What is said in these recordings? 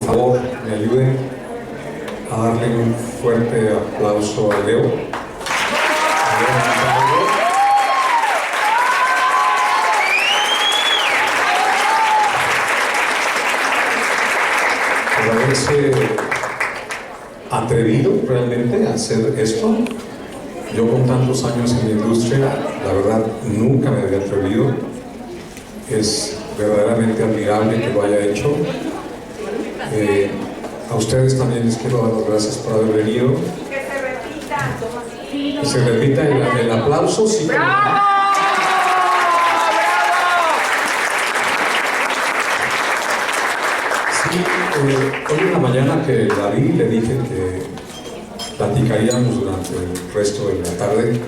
Por favor, me ayuden a darle un fuerte aplauso a Leo. Por haberse atrevido realmente a hacer esto. Yo con tantos años en la industria, la verdad, nunca me había atrevido. Es verdaderamente admirable que lo haya hecho. A ustedes también les quiero dar las gracias por haber venido. Que se repita el aplauso. Sí, ¡bravo! Sí, hoy en la mañana que la vi, le dije que platicaríamos durante el resto de la tarde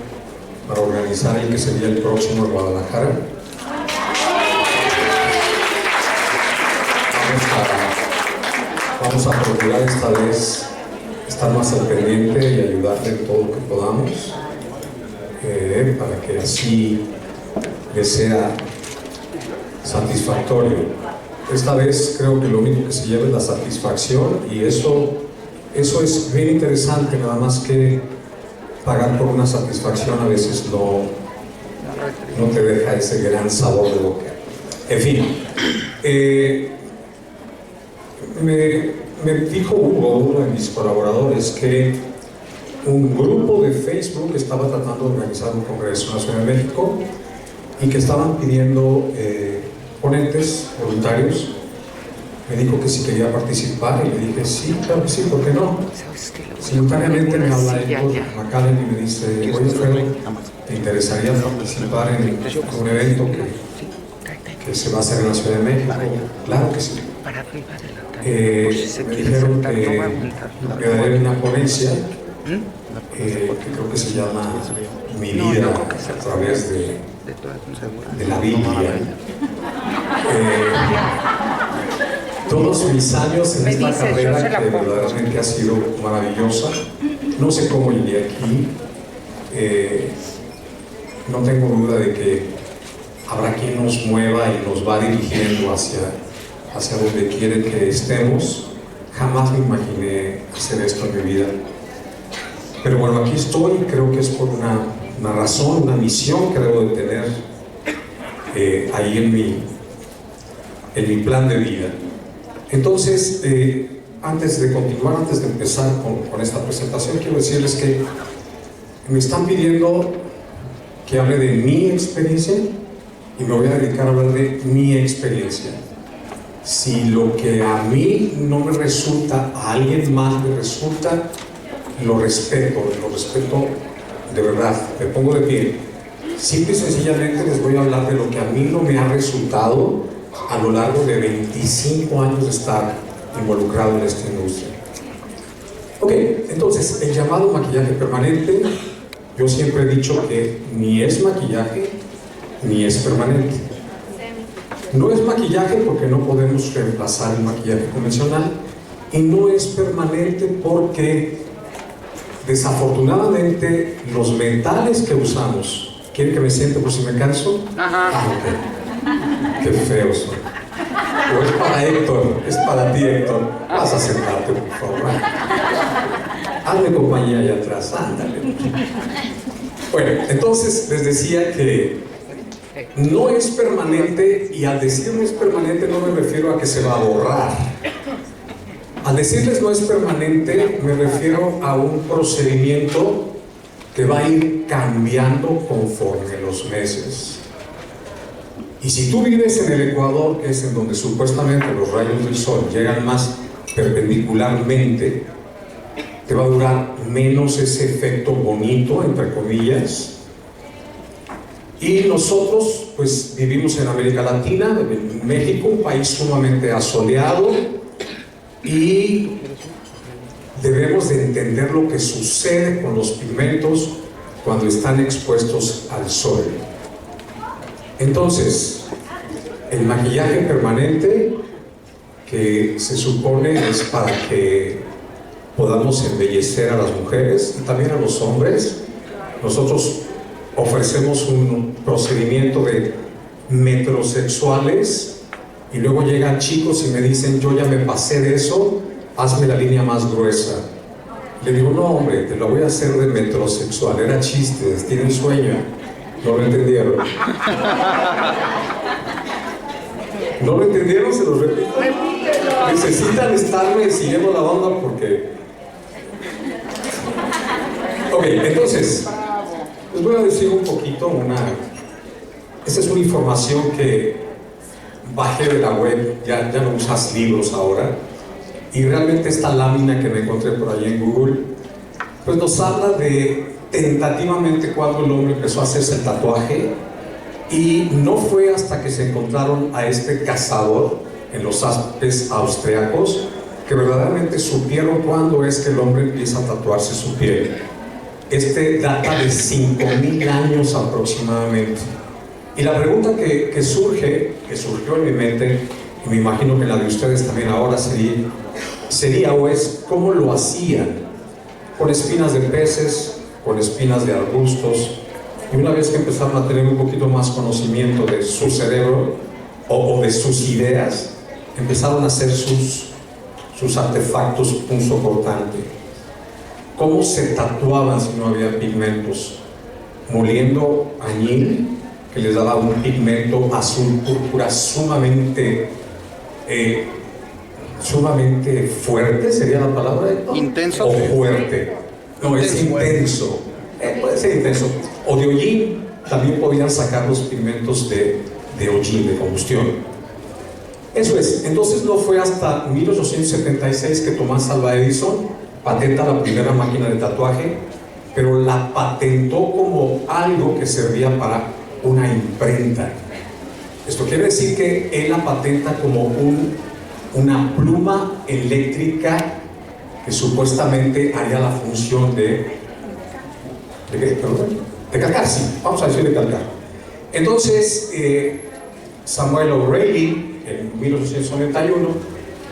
para organizar el que sería el próximo en Guadalajara. Vamos a procurar esta vez estar más al pendiente y ayudarle en todo lo que podamos para que así les sea satisfactorio. Esta vez creo que lo único que se lleva es la satisfacción y eso es bien interesante, nada más que pagar por una satisfacción a veces no te deja ese gran sabor de boca. En fin, me dijo Hugo, uno de mis colaboradores, que un grupo de Facebook estaba tratando de organizar un congreso en la Ciudad de México y que estaban pidiendo ponentes voluntarios. Me dijo que si quería participar y le dije sí, claro que sí, ¿por qué no? Simultáneamente me habla Héctor McAllen y me dice, oye Fredo, ¿te interesaría participar en un evento que se va a hacer en la Ciudad de México? Claro que sí. Me dijeron que daré una ponencia que creo que se llama Mi vida a través de la Biblia. Todos mis años en esta carrera que verdaderamente ha sido maravillosa, no sé cómo llegué aquí, no tengo duda de que habrá quien nos mueva y nos va dirigiendo hacia donde quiere que estemos. Jamás me imaginé hacer esto en mi vida, pero bueno, aquí estoy. Creo que es por una razón, una misión que debo de tener ahí en mi plan de vida. Entonces, antes de continuar, antes de empezar con esta presentación, quiero decirles que me están pidiendo que hable de mi experiencia y me voy a dedicar a hablar de mi experiencia. Si lo que a mí no me resulta, a alguien más me resulta, lo respeto de verdad, me pongo de pie. Simple y sencillamente les voy a hablar de lo que a mí no me ha resultado a lo largo de 25 años de estar involucrado en esta industria. Ok, entonces, el llamado maquillaje permanente, yo siempre he dicho que ni es maquillaje ni es permanente. No es maquillaje porque no podemos reemplazar el maquillaje convencional y no es permanente porque desafortunadamente los metales que usamos, ¿quieren que me siente por si me canso? Ajá. Okay. Qué feo soy. O es para Héctor, es para ti Héctor. Vas a sentarte, por favor. Hazme compañía allá atrás, ándale. Bueno, entonces les decía que no es permanente, y al decir no es permanente no me refiero a que se va a borrar. Al decirles no es permanente me refiero a un procedimiento que va a ir cambiando conforme los meses. Y si tú vives en el Ecuador, que es en donde supuestamente los rayos del sol llegan más perpendicularmente, te va a durar menos ese efecto bonito, entre comillas. Y nosotros, pues, vivimos en América Latina, en México, un país sumamente asoleado, y debemos de entender lo que sucede con los pigmentos cuando están expuestos al sol. Entonces, el maquillaje permanente, que se supone es para que podamos embellecer a las mujeres y también a los hombres, nosotros ofrecemos un procedimiento de metrosexuales y luego llegan chicos y me dicen, yo ya me pasé de eso, hazme la línea más gruesa. Le digo, no hombre, te lo voy a hacer de metrosexual, era chiste, tienen sueño. No lo entendieron. ¿No lo entendieron? Se los repito. Necesitan estarme siguiendo la onda porque... Ok, entonces, les voy a decir un poquito esta es una información que bajé de la web, ya no usas libros ahora, y realmente esta lámina que me encontré por ahí en Google, pues nos habla de tentativamente cuando el hombre empezó a hacerse el tatuaje, y no fue hasta que se encontraron a este cazador en los Alpes austriacos que verdaderamente supieron cuándo es que el hombre empieza a tatuarse su piel. Este data de 5.000 años aproximadamente. Y la pregunta que surgió en mi mente, y me imagino que en la de ustedes también ahora sería o es, ¿cómo lo hacían? Con espinas de peces, con espinas de arbustos, y una vez que empezaron a tener un poquito más conocimiento de su cerebro o de sus ideas, empezaron a hacer sus artefactos punzocortante. ¿Cómo se tatuaban si no había pigmentos? Moliendo añil, que les daba un pigmento azul púrpura sumamente fuerte, sería la palabra, ¿no? Intenso o fuerte. No, es intenso. Puede ser intenso. O de hollín, también podían sacar los pigmentos de hollín, de combustión. Eso es. Entonces no fue hasta 1876 que Thomas Alva Edison patenta la primera máquina de tatuaje, pero la patentó como algo que servía para una imprenta. Esto quiere decir que él la patenta como una pluma eléctrica que supuestamente haría la función de calcar, sí, vamos a decir de calcar. Entonces, Samuel O'Reilly, en 1891,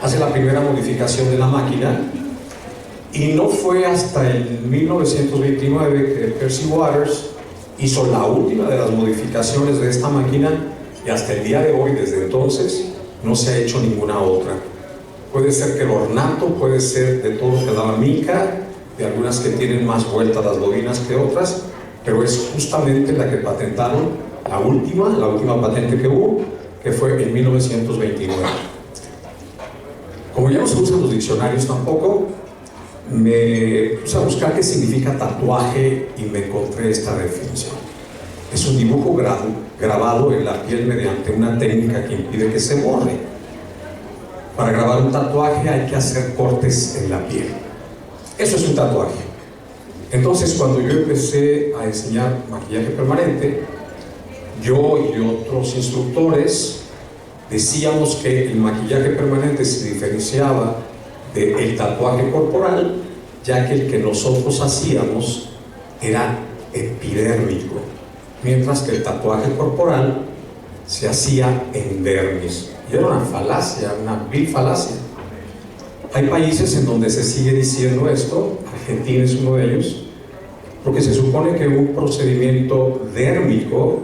hace la primera modificación de la máquina, y no fue hasta el 1929 que Percy Waters hizo la última de las modificaciones de esta máquina, y hasta el día de hoy, desde entonces, no se ha hecho ninguna otra. Puede ser que el ornato, puede ser de todo lo que daba mica, de algunas que tienen más vuelta las bobinas que otras, pero es justamente la que patentaron, la última patente que hubo, que fue en 1929. Como ya no se usan los diccionarios tampoco, me puse a buscar qué significa tatuaje y me encontré esta definición. Es un dibujo grabado en la piel mediante una técnica que impide que se borre. Para grabar un tatuaje hay que hacer cortes en la piel. Eso es un tatuaje. Entonces, cuando yo empecé a enseñar maquillaje permanente, yo y otros instructores decíamos que el maquillaje permanente se diferenciaba del tatuaje corporal, ya que el que nosotros hacíamos era epidérmico, mientras que el tatuaje corporal se hacía en dermis. Y era una falacia, una vil falacia. Hay países en donde se sigue diciendo esto, Argentina es uno de ellos, porque se supone que un procedimiento dérmico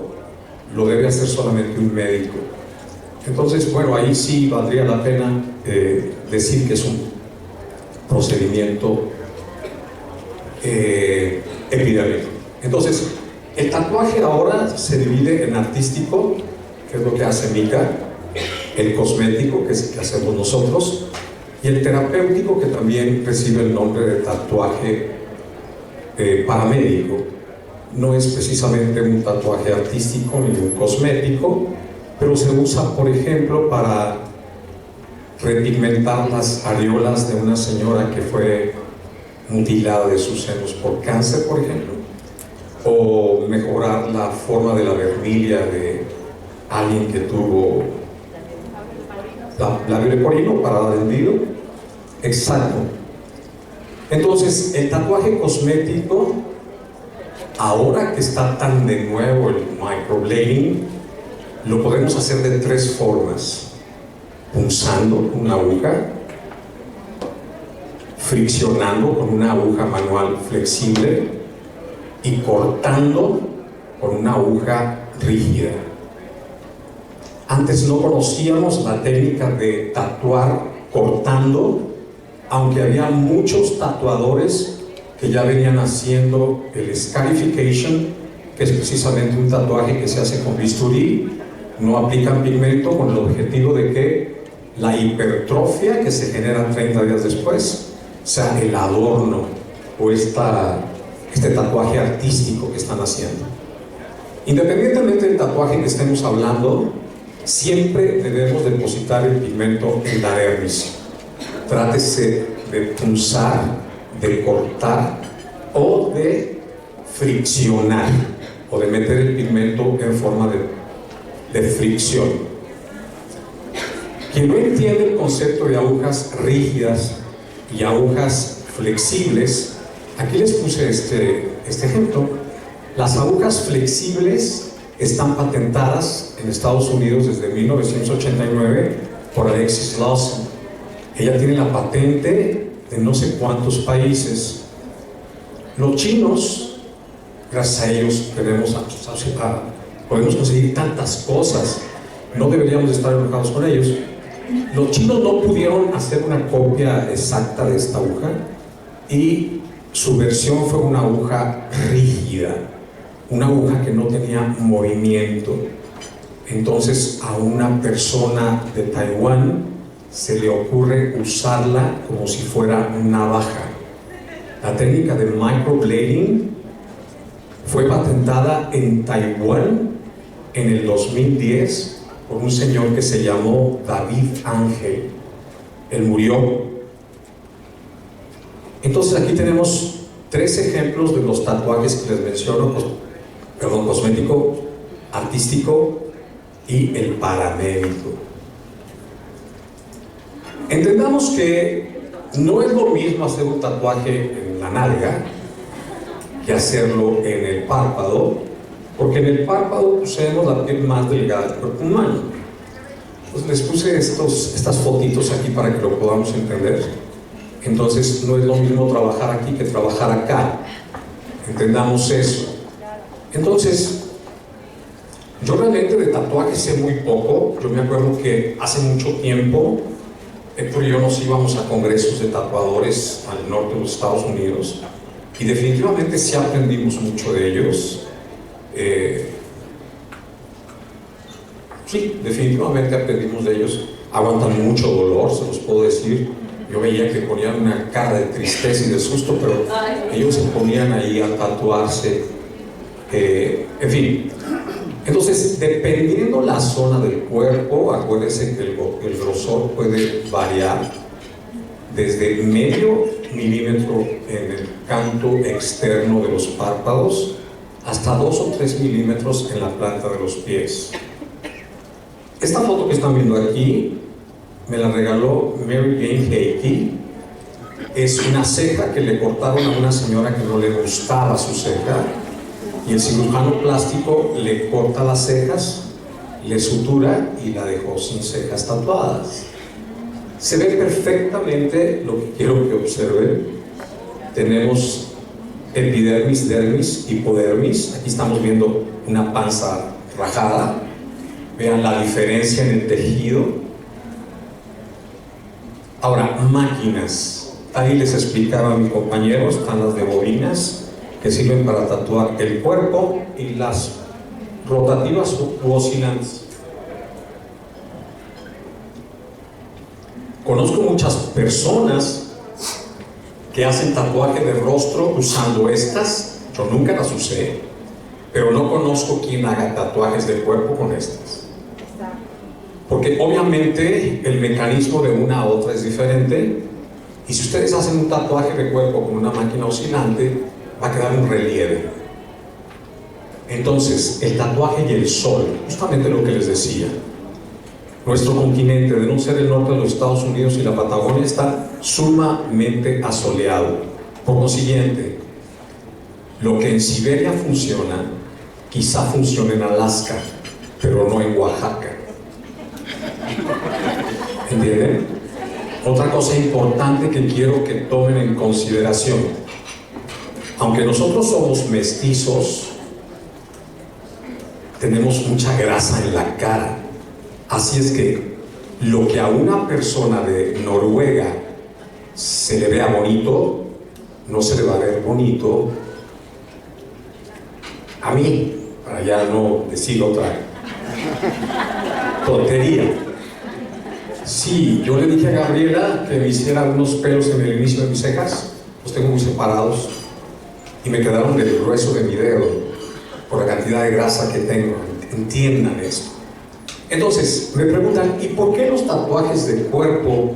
lo debe hacer solamente un médico. Entonces, bueno, ahí sí valdría la pena decir que es un procedimiento epidérmico. Entonces, el tatuaje ahora se divide en artístico, que es lo que hace Mika, el cosmético, que es el que hacemos nosotros, y el terapéutico, que también recibe el nombre de tatuaje paramédico. No es precisamente un tatuaje artístico ni un cosmético, pero se usa, por ejemplo, para repigmentar las areolas de una señora que fue mutilada de sus senos por cáncer, por ejemplo, o mejorar la forma de la vermilia de alguien que tuvo labio leporino, parada del dedo. Exacto. Entonces, el tatuaje cosmético, ahora que está tan de nuevo el microblading, lo podemos hacer de tres formas: punzando una aguja, friccionando con una aguja manual flexible y cortando con una aguja rígida. Antes no conocíamos la técnica de tatuar cortando, aunque había muchos tatuadores que ya venían haciendo el scarification, que es precisamente un tatuaje que se hace con bisturí, no aplican pigmento con el objetivo de que la hipertrofia que se genera 30 días después sea el adorno o este tatuaje artístico que están haciendo. Independientemente del tatuaje que estemos hablando, siempre debemos depositar el pigmento en la dermis. Trátese de punzar, de cortar o de friccionar o de meter el pigmento en forma de fricción. Quien no entiende el concepto de agujas rígidas y agujas flexibles, aquí les puse este ejemplo. Las agujas flexibles están patentadas en Estados Unidos desde 1989 por Alexis Lawson. Ella tiene la patente de no sé cuántos países. Los chinos, gracias a ellos podemos conseguir tantas cosas. No deberíamos estar enojados con ellos. Los chinos no pudieron hacer una copia exacta de esta aguja y su versión fue una aguja rígida, una aguja que no tenía movimiento. Entonces a una persona de Taiwán se le ocurre usarla como si fuera una navaja. La técnica de microblading fue patentada en Taiwán en el 2010 por un señor que se llamó David Ángel. Él murió. Entonces aquí tenemos 3 ejemplos de los tatuajes que les menciono, cosmético, artístico y el paramédico. Entendamos que no es lo mismo hacer un tatuaje en la nalga que hacerlo en el párpado, porque en el párpado poseemos la piel más delgada del cuerpo humano. Entonces les puse estas fotitos aquí para que lo podamos entender. Entonces no es lo mismo trabajar aquí que trabajar acá. Entendamos eso. Entonces, yo realmente de tatuajes sé muy poco. Yo me acuerdo que hace mucho tiempo Héctor y yo nos íbamos a congresos de tatuadores al norte de los Estados Unidos y definitivamente sí aprendimos mucho de ellos. Sí, definitivamente aprendimos de ellos. Aguantan mucho dolor, se los puedo decir. Yo veía que ponían una cara de tristeza y de susto, pero ellos se ponían ahí a tatuarse. En fin. Entonces, dependiendo la zona del cuerpo, acuérdense que el grosor puede variar desde medio milímetro en el canto externo de los párpados hasta 2 o 3 milímetros en la planta de los pies. Esta foto que están viendo aquí me la regaló Mary Jane Heike. Es una ceja que le cortaron a una señora que no le gustaba su ceja, y el cirujano plástico le corta las cejas, le sutura y la dejó sin cejas tatuadas. Se ve perfectamente lo que quiero que observen. Tenemos epidermis, dermis, hipodermis. Aquí estamos viendo una panza rajada. Vean la diferencia en el tejido. Ahora, máquinas. Ahí les explicaba a mi compañero, están las de bobinas, que sirven para tatuar el cuerpo, y las rotativas u oscilantes. Conozco muchas personas que hacen tatuaje de rostro usando estas. Yo nunca las usé, pero no conozco quien haga tatuajes de cuerpo con estas, porque obviamente el mecanismo de una a otra es diferente, y si ustedes hacen un tatuaje de cuerpo con una máquina oscilante, va a quedar un relieve. Entonces, el tatuaje y el sol, justamente lo que les decía, nuestro continente, de no ser el norte de los Estados Unidos y la Patagonia, está sumamente asoleado. Por consiguiente, lo que en Siberia funciona, quizá funcione en Alaska, pero no en Oaxaca. ¿Entienden? Otra cosa importante que quiero que tomen en consideración: aunque nosotros somos mestizos, tenemos mucha grasa en la cara. Así es que lo que a una persona de Noruega se le vea bonito, no se le va a ver bonito a mí, para ya no decir otra tontería. Sí, yo le dije a Gabriela que me hiciera unos pelos en el inicio de mis cejas, los tengo muy separados y me quedaron del grueso de mi dedo por la cantidad de grasa que tengo. Entiendan esto. Entonces, me preguntan, ¿y por qué los tatuajes de cuerpo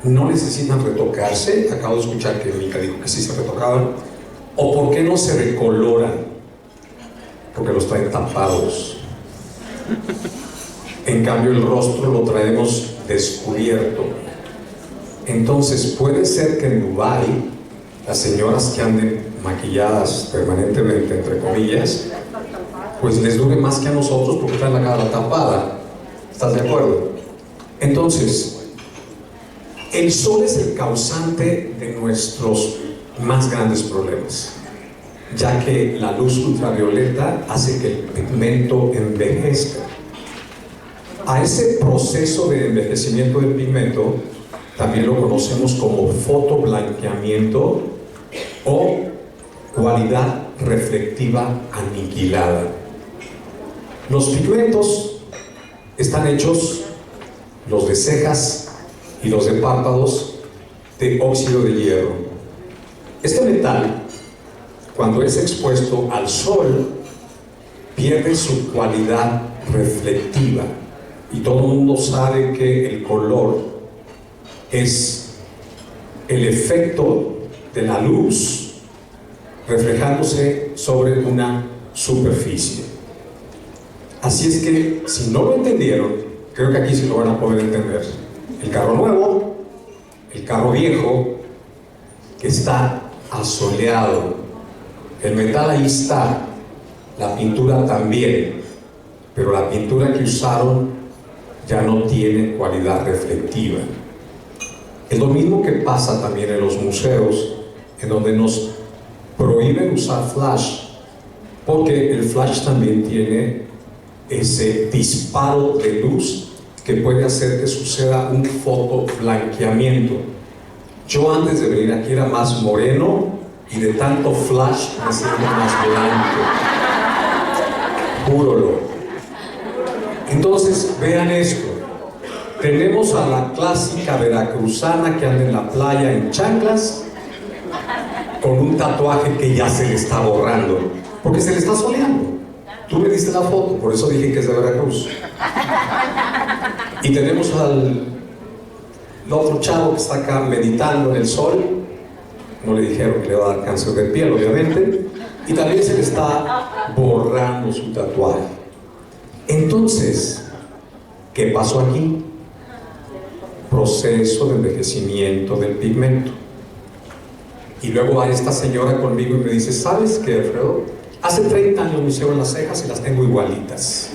no necesitan retocarse? Acabo de escuchar que Mica dijo que sí se retocaban. ¿O por qué no se recoloran? Porque los traen tapados. En cambio, el rostro lo traemos descubierto. Entonces, puede ser que en Dubái, las señoras que anden maquilladas permanentemente, entre comillas, pues les dure más que a nosotros porque traen la cara tapada. ¿Estás de acuerdo? Entonces, el sol es el causante de nuestros más grandes problemas, ya que la luz ultravioleta hace que el pigmento envejezca. A ese proceso de envejecimiento del pigmento también lo conocemos como fotoblanqueamiento o cualidad reflectiva aniquilada. Los pigmentos están hechos, los de cejas y los de párpados, de óxido de hierro. Este metal, cuando es expuesto al sol, pierde su cualidad reflectiva. Y todo el mundo sabe que el color es el efecto de la luz reflejándose sobre una superficie. Así es que, si no lo entendieron, creo que aquí sí lo van a poder entender. El carro nuevo, el carro viejo, que está asoleado, el metal ahí está, la pintura también, pero la pintura que usaron ya no tiene cualidad reflectiva. Es lo mismo que pasa también en los museos, en donde nos prohíben usar flash, porque el flash también tiene ese disparo de luz que puede hacer que suceda un fotoblanqueamiento. Yo antes de venir aquí era más moreno y de tanto flash me siento más blanco. Júralo. Entonces, vean esto. Tenemos a la clásica veracruzana que anda en la playa en chanclas con un tatuaje que ya se le está borrando porque se le está soleando. Tú me diste la foto, por eso dije que es de Veracruz. Y tenemos al otro chavo que está acá meditando en el sol. No le dijeron que le va a dar cáncer de piel, obviamente. Y también se le está borrando su tatuaje. Entonces, ¿qué pasó aquí? Proceso de envejecimiento del pigmento. Y luego va esta señora conmigo y me dice, ¿sabes qué, Alfredo? Hace 30 años me hicieron las cejas y las tengo igualitas.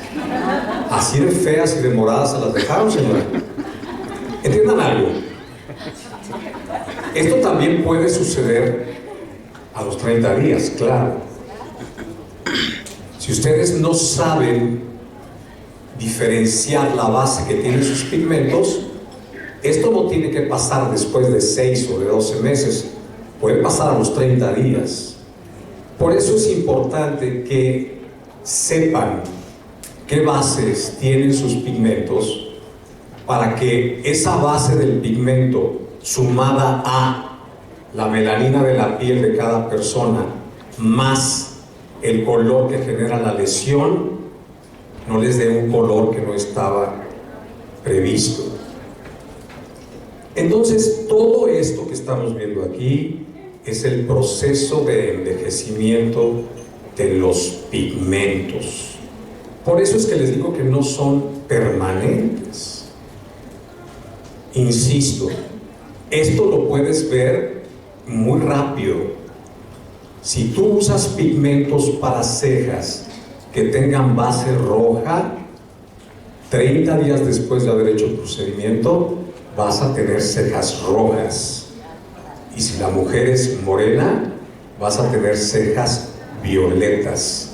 Así de feas y de moradas se las dejaron, señora. Entiendan algo. Esto también puede suceder a los 30 días, claro. Si ustedes no saben diferenciar la base que tienen sus pigmentos, esto no tiene que pasar después de 6 o de 12 meses. Puede pasar a los 30 días. Por eso es importante que sepan qué bases tienen sus pigmentos para que esa base del pigmento sumada a la melanina de la piel de cada persona más el color que genera la lesión no les dé un color que no estaba previsto. Entonces, todo esto que estamos viendo aquí es el proceso de envejecimiento de los pigmentos. Por eso es que les digo que no son permanentes. Insisto, esto lo puedes ver muy rápido. Si tú usas pigmentos para cejas que tengan base roja, 30 días después de haber hecho el procedimiento, vas a tener cejas rojas. Y si la mujer es morena, vas a tener cejas violetas.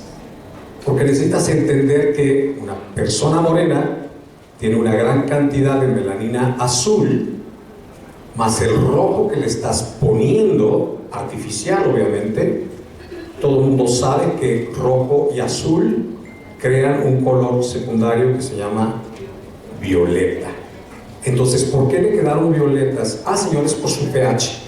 Porque necesitas entender que una persona morena tiene una gran cantidad de melanina azul, más el rojo que le estás poniendo, artificial obviamente. Todo el mundo sabe que rojo y azul crean un color secundario que se llama violeta. Entonces, ¿por qué le quedaron violetas? Ah, señores, por su pH.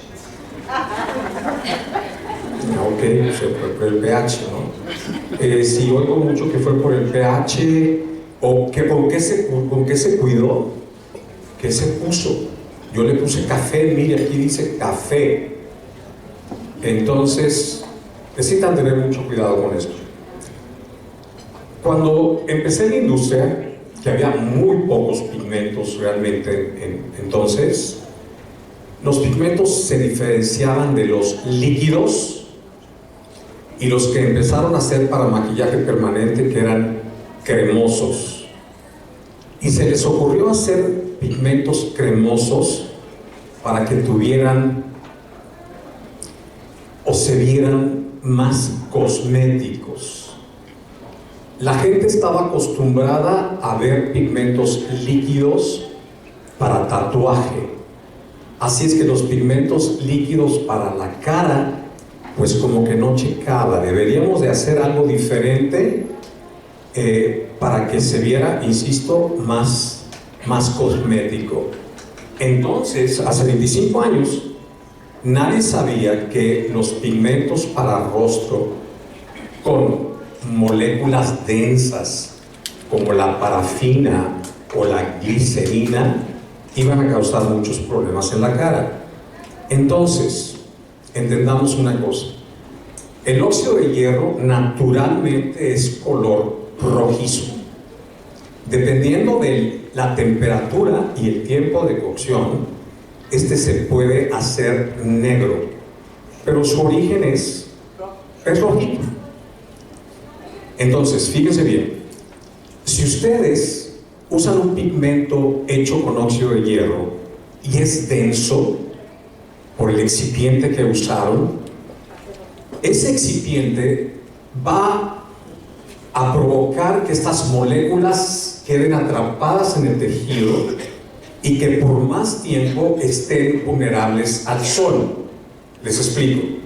Ok, fue por el pH, ¿no? Si oigo mucho que fue por el pH, o que con qué se cuidó, ¿qué se puso? Yo le puse café, mire, aquí dice café. Entonces, necesitan tener mucho cuidado con esto. Cuando empecé en la industria, que había muy pocos pigmentos realmente, entonces, los pigmentos se diferenciaban de los líquidos y los que empezaron a hacer para maquillaje permanente, que eran cremosos. Y se les ocurrió hacer pigmentos cremosos para que tuvieran o se vieran más cosméticos. La gente estaba acostumbrada a ver pigmentos líquidos para tatuaje. Así es que los pigmentos líquidos para la cara, pues como que no checaba. Deberíamos de hacer algo diferente para que se viera, insisto, más cosmético. Entonces, hace 25 años, nadie sabía que los pigmentos para rostro con moléculas densas como la parafina o la glicerina iban a causar muchos problemas en la cara. Entonces, entendamos una cosa: el óxido de hierro naturalmente es color rojizo. Dependiendo de la temperatura y el tiempo de cocción, este se puede hacer negro, pero su origen es rojito. Entonces, fíjense bien, si ustedes usan un pigmento hecho con óxido de hierro y es denso por el excipiente que usaron, ese excipiente va a provocar que estas moléculas queden atrapadas en el tejido y que por más tiempo estén vulnerables al sol. Les explico.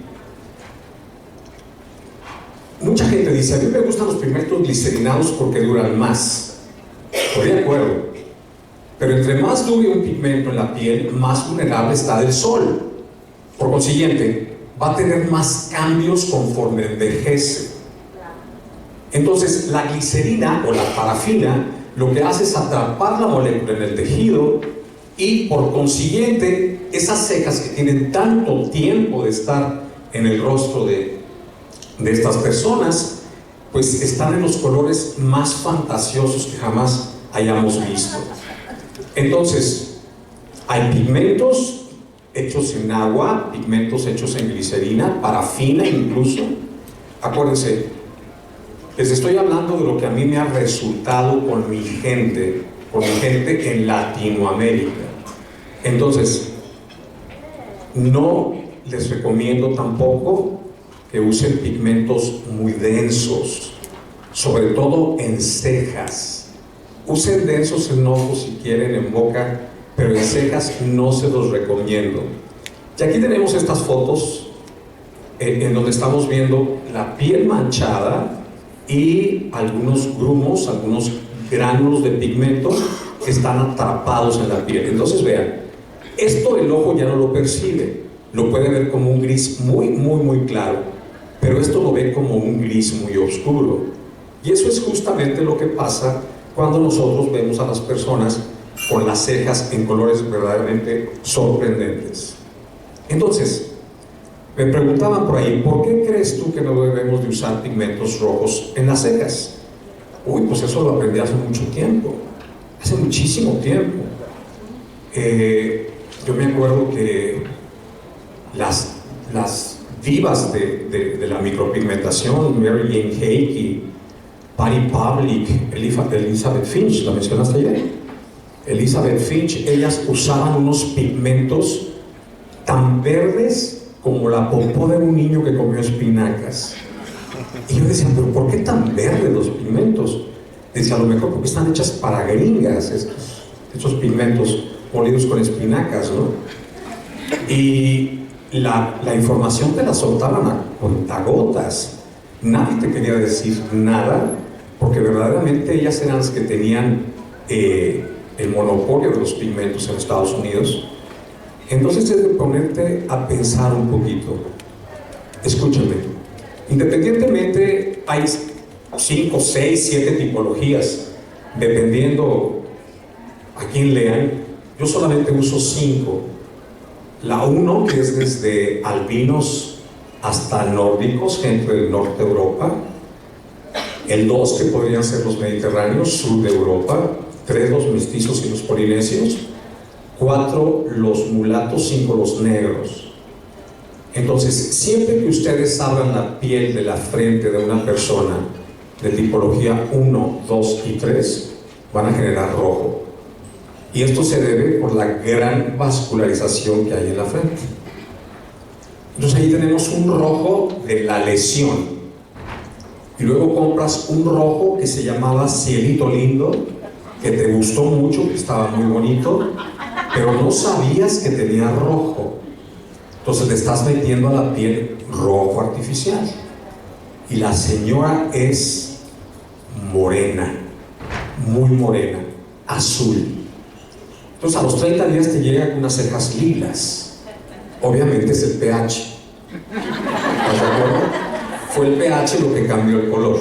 Mucha gente dice: a mí me gustan los pigmentos glicerinados porque duran más. Estoy de acuerdo, pero entre más dure un pigmento en la piel, más vulnerable está del sol. Por consiguiente, va a tener más cambios conforme envejece. Entonces, la glicerina o la parafina lo que hace es atrapar la molécula en el tejido y, por consiguiente, esas cejas que tienen tanto tiempo de estar en el rostro de estas personas, pues están en los colores más fantasiosos que jamás hayamos visto. Entonces, hay pigmentos hechos en agua, pigmentos hechos en glicerina, parafina incluso. Acuérdense, les estoy hablando de lo que a mí me ha resultado con mi gente en Latinoamérica. Entonces, no les recomiendo tampoco que usen pigmentos muy densos, sobre todo en cejas. Usen densos en ojos si quieren, en boca, pero en cejas no se los recomiendo. Y aquí tenemos estas fotos en donde estamos viendo la piel manchada y algunos grumos, algunos gránulos de pigmento que están atrapados en la piel. Entonces vean, esto el ojo ya no lo percibe, lo puede ver como un gris muy claro, pero esto lo ve como un gris muy oscuro. Y eso es justamente lo que pasa cuando nosotros vemos a las personas con las cejas en colores verdaderamente sorprendentes. Entonces, me preguntaban por ahí: ¿por qué crees tú que no debemos de usar pigmentos rojos en las cejas? Uy, pues eso lo aprendí hace mucho tiempo, hace muchísimo tiempo. Yo me acuerdo que las divas de la micropigmentación, Mary Jane Hackey, Patty Pavlik, Elizabeth Finch, ¿la mencionaste ayer? Elizabeth Finch, ellas usaban unos pigmentos tan verdes como la popó de un niño que comió espinacas. Y yo decía: ¿pero por qué tan verdes los pigmentos? Dice, a lo mejor porque están hechas para gringas estos pigmentos molidos con espinacas, ¿no? Y la información te la soltaban a cuentagotas. Nadie te quería decir nada, porque verdaderamente ellas eran las que tenían el monopolio de los pigmentos en Estados Unidos. Entonces es de ponerte a pensar un poquito. Escúchame, independientemente hay 5, 6, 7 tipologías, dependiendo a quién lean. Yo solamente uso 5. La 1, que es desde albinos hasta nórdicos, gente del norte de Europa. El 2, que podrían ser los mediterráneos, sur de Europa. 3, los mestizos y los polinesios. 4, los mulatos. 5, los negros. Entonces, siempre que ustedes abran la piel de la frente de una persona de tipología 1, 2 y 3, van a generar rojo. Y esto se debe por la gran vascularización que hay en la frente. Entonces ahí tenemos un rojo de la lesión. Y luego compras un rojo que se llamaba Cielito Lindo, que te gustó mucho, que estaba muy bonito, pero no sabías que tenía rojo. Entonces le estás metiendo a la piel rojo artificial. Y la señora es morena, muy morena, azul. Entonces a los 30 días te llega con unas cejas lilas. Obviamente es el pH. ¿Estás de acuerdo? Fue el pH lo que cambió el color.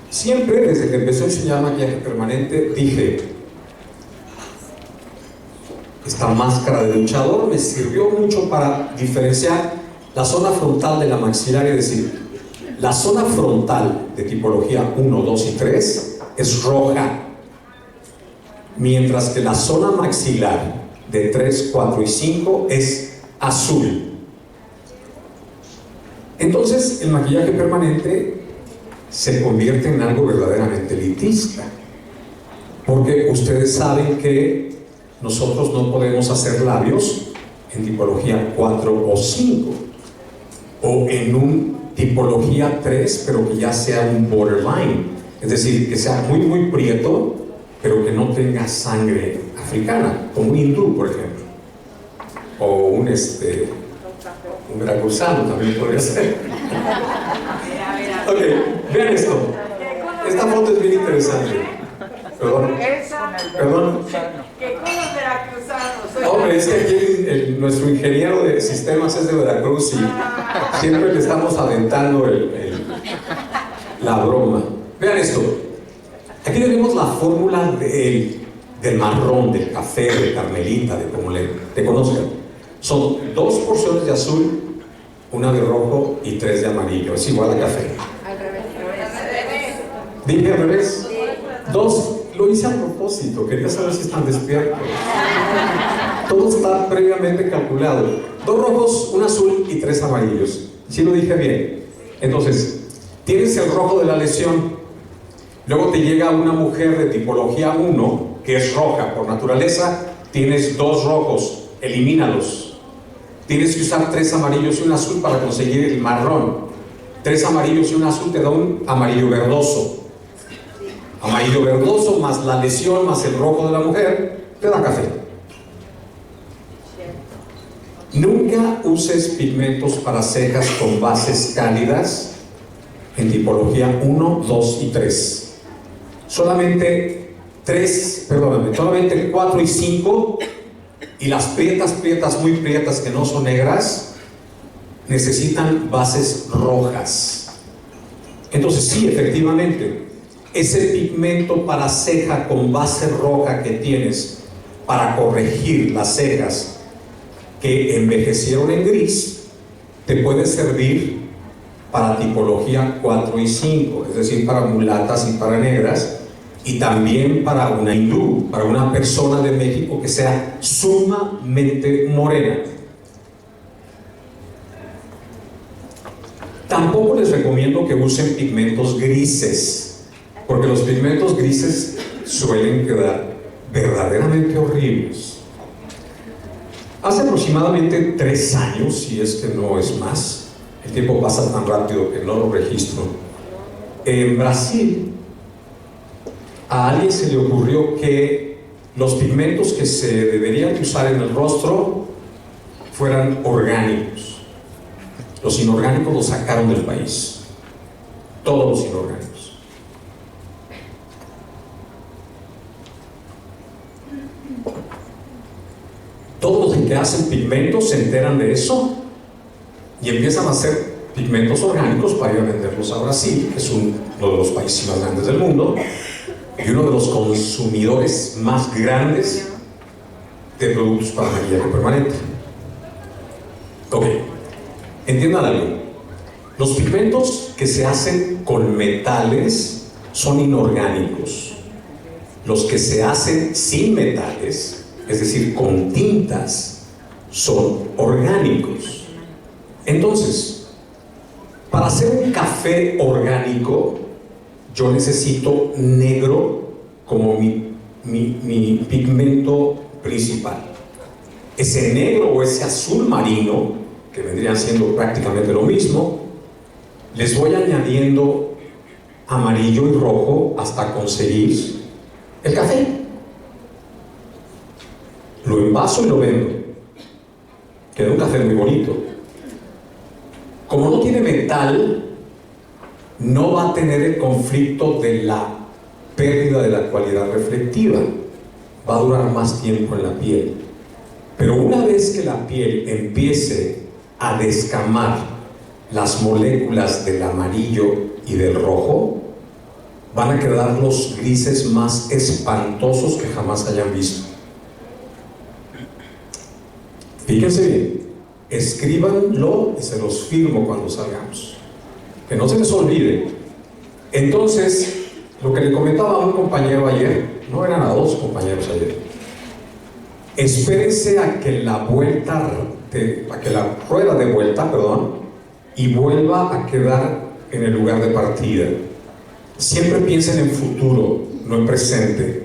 Siempre, desde que empecé a enseñar maquillaje permanente, dije, esta máscara de luchador me sirvió mucho para diferenciar la zona frontal de la maxilar, es decir, la zona frontal de tipología 1, 2 y 3 es roja, mientras que la zona maxilar de 3, 4 y 5 es azul. Entonces el maquillaje permanente se convierte en algo verdaderamente elitista, porque ustedes saben que nosotros no podemos hacer labios en tipología 4 o 5, o en un tipología 3, pero que ya sea un borderline, es decir, que sea muy muy prieto, pero que no tenga sangre africana, como un hindú, por ejemplo, o un veracruzano también podría ser. Ok, vean esto. Esta foto es bien interesante. Perdón. ¿Qué con los veracruzanos? Hombre, es que aquí nuestro ingeniero de sistemas es de Veracruz y siempre le estamos aventando la broma. Vean esto. Aquí tenemos la fórmula del marrón, del café, de carmelita, de como te conozcan. Son 2 porciones de azul, 1 de rojo y 3 de amarillo. Es igual a café. Al revés. Dije al revés. 2, lo hice a propósito, quería saber si están despiertos. Todo está previamente calculado. 2 rojos, 1 azul y 3 amarillos. ¿Sí lo dije bien? Entonces, tienes el rojo de la lesión. Luego te llega una mujer de tipología 1, que es roja por naturaleza. Tienes 2 rojos, elimínalos. Tienes que usar 3 amarillos y 1 azul para conseguir el marrón. 3 amarillos y 1 azul te da un amarillo verdoso. Amarillo verdoso más la lesión más el rojo de la mujer te da café. Nunca uses pigmentos para cejas con bases cálidas en tipología 1, 2 y 3. Solamente 4 y 5, y las prietas, muy prietas, que no son negras, necesitan bases rojas. Entonces sí, efectivamente, ese pigmento para ceja con base roja que tienes para corregir las cejas que envejecieron en gris, te puede servir para tipología 4 y 5, es decir, para mulatas y para negras, y también para una hindú, para una persona de México que sea sumamente morena. Tampoco les recomiendo que usen pigmentos grises, porque los pigmentos grises suelen quedar verdaderamente horribles. Hace aproximadamente 3 años, si es que no es más, el tiempo pasa tan rápido que no lo registro, en Brasil a alguien se le ocurrió que los pigmentos que se deberían usar en el rostro fueran orgánicos. Los inorgánicos los sacaron del país. Todos los inorgánicos. Todos los que hacen pigmentos se enteran de eso y empiezan a hacer pigmentos orgánicos para ir a venderlos a Brasil, que es uno de los países más grandes del mundo y uno de los consumidores más grandes de productos para maquillaje permanente. Ok, entiendan algo. Los pigmentos que se hacen con metales son inorgánicos. Los que se hacen sin metales, es decir, con tintas, son orgánicos. Entonces, para hacer un café orgánico, yo necesito negro como mi pigmento principal. Ese negro o ese azul marino, que vendrían siendo prácticamente lo mismo, les voy añadiendo amarillo y rojo hasta conseguir el café. Lo envaso y lo vendo. Queda un café muy bonito. Como no tiene metal, no va a tener el conflicto de la pérdida de la cualidad reflectiva. Va a durar más tiempo en la piel. Pero una vez que la piel empiece a descamar las moléculas del amarillo y del rojo, van a quedar los grises más espantosos que jamás hayan visto. Fíjense bien, escríbanlo y se los firmo cuando salgamos. Que no se les olvide. Entonces, lo que le comentaba a un compañero ayer, no eran a dos compañeros ayer, espérense a que la rueda de vuelta, y vuelva a quedar en el lugar de partida. Siempre piensen en futuro, no en presente.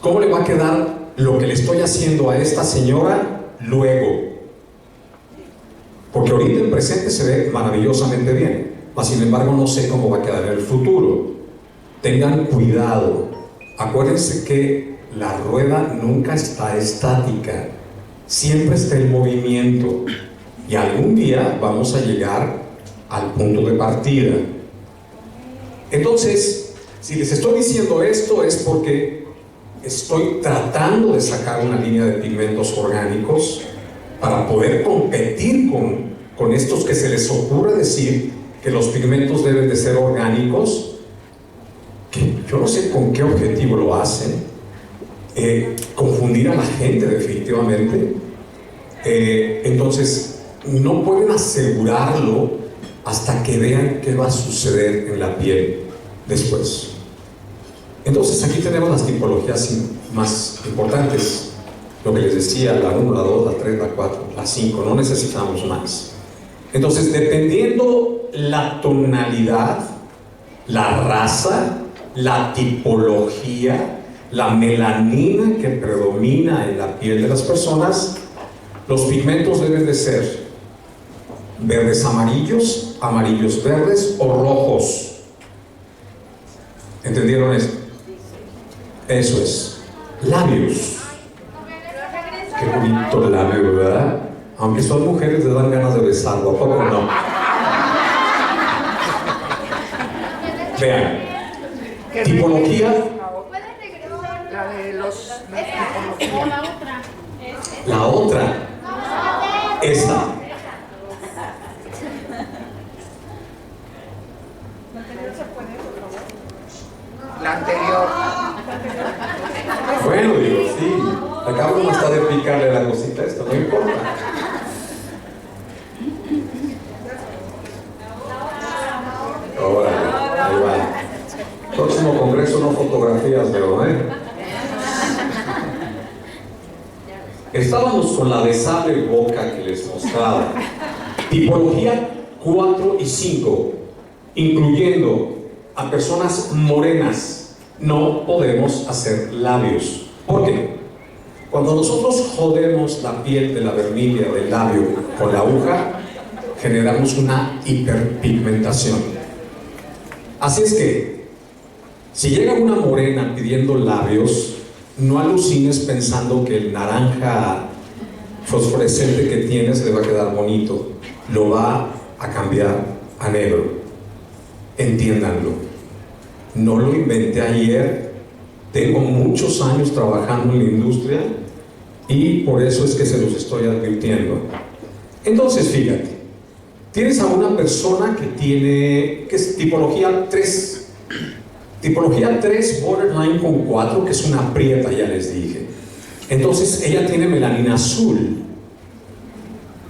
¿Cómo le va a quedar lo que le estoy haciendo a esta señora luego? Porque ahorita en presente se ve maravillosamente bien, mas sin embargo no sé cómo va a quedar en el futuro. Tengan cuidado. Acuérdense que la rueda nunca está estática, siempre está en movimiento y algún día vamos a llegar al punto de partida. Entonces, si les estoy diciendo esto es porque estoy tratando de sacar una línea de pigmentos orgánicos para poder competir con estos que se les ocurre decir que los pigmentos deben de ser orgánicos, que yo no sé con qué objetivo lo hacen. Confundir a la gente definitivamente. Entonces no pueden asegurarlo hasta que vean qué va a suceder en la piel después. Entonces aquí tenemos las tipologías más importantes, lo que les decía, la 1, la 2, la 3, la 4, la 5, no necesitamos más. Entonces, dependiendo la tonalidad, la raza, la tipología, la melanina que predomina en la piel de las personas, los pigmentos deben de ser verdes amarillos, amarillos verdes o rojos. ¿Entendieron eso? Eso es. Labios. Qué bonito labio, ¿verdad? Aunque son mujeres, les dan ganas de besarlo, ¿a poco no? Vean. Tipología. La de los... La otra. Esta. La anterior. Bueno, digo, sí. Acabo de estar de picarle la cosita a esto, no importa. Órale, ahí va. Próximo congreso, no fotografías, pero Estábamos con la de sable boca que les mostraba. Tipología 4 y 5, incluyendo a personas morenas, no podemos hacer labios. ¿Por qué? Cuando nosotros jodemos la piel de la vermilla del labio con la aguja, generamos una hiperpigmentación. Así es que, Si llega una morena pidiendo labios, no alucines pensando que el naranja fosforescente que tienes le va a quedar bonito. Lo va a cambiar a negro. Entiéndanlo. No lo inventé ayer. Tengo muchos años trabajando en la industria y por eso es que se los estoy advirtiendo. Entonces, fíjate, tienes a una persona que es tipología 3. Tipología 3, borderline con 4, que es una prieta, ya les dije. Entonces, ella tiene melanina azul.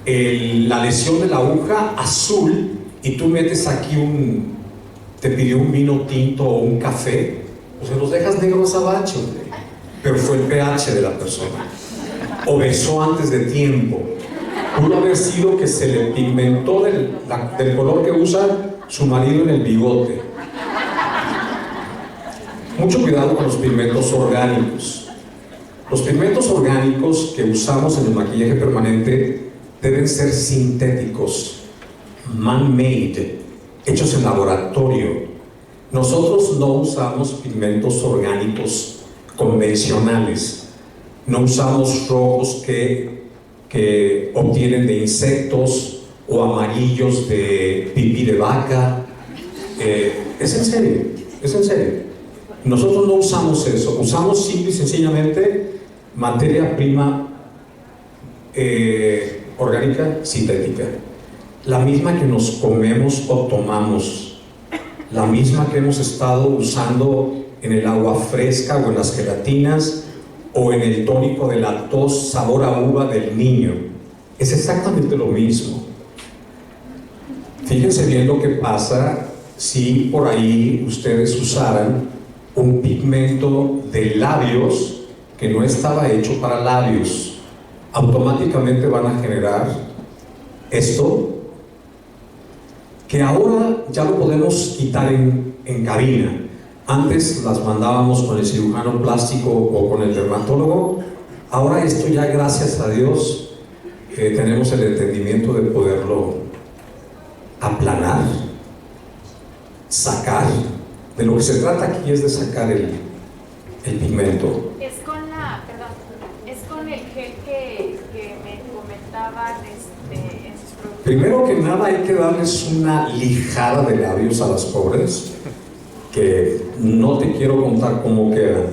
La lesión de la aguja azul, y tú metes aquí te pidió un vino tinto o un café, pues se los dejas negros abajo, pero fue el pH de la persona. O besó antes de tiempo. Pudo haber sido que se le pigmentó del color que usa su marido en el bigote. Mucho cuidado con los pigmentos orgánicos. Los pigmentos orgánicos que usamos en el maquillaje permanente deben ser sintéticos, man-made, hechos en laboratorio. Nosotros no usamos pigmentos orgánicos convencionales. No usamos rojos que obtienen de insectos o amarillos de pipí de vaca. Es en serio, es en serio. Nosotros no usamos eso, usamos simple y sencillamente materia prima orgánica sintética, la misma que nos comemos o tomamos, la misma que hemos estado usando en el agua fresca o en las gelatinas o en el tónico de la tos sabor a uva del niño. Es exactamente lo mismo. Fíjense bien lo que pasa si por ahí ustedes usaran un pigmento de labios que no estaba hecho para labios. Automáticamente van a generar esto, que ahora ya lo podemos quitar en cabina. Antes las mandábamos con el cirujano plástico o con el dermatólogo. Ahora esto ya, gracias a Dios, tenemos el entendimiento de poderlo aplanar, sacar. De lo que se trata aquí es de sacar el pigmento. Es con el gel que me comentaban en sus productos. Primero que nada hay que darles una lijada de labios a las pobres, que no te quiero contar cómo quedan,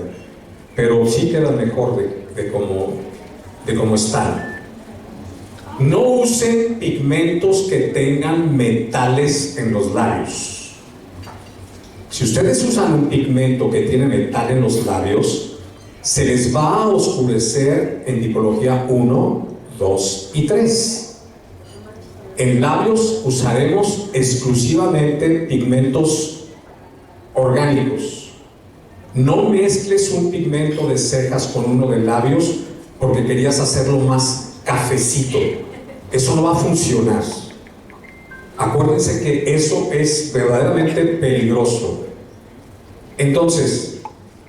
pero sí quedan mejor de cómo están. No usen pigmentos que tengan metales en los labios. Si ustedes usan un pigmento que tiene metal en los labios, se les va a oscurecer en tipología 1, 2 y 3. En labios usaremos exclusivamente pigmentos orgánicos. No mezcles un pigmento de cejas con uno de labios porque querías hacerlo más cafecito. Eso no va a funcionar. Acuérdense que eso es verdaderamente peligroso. Entonces,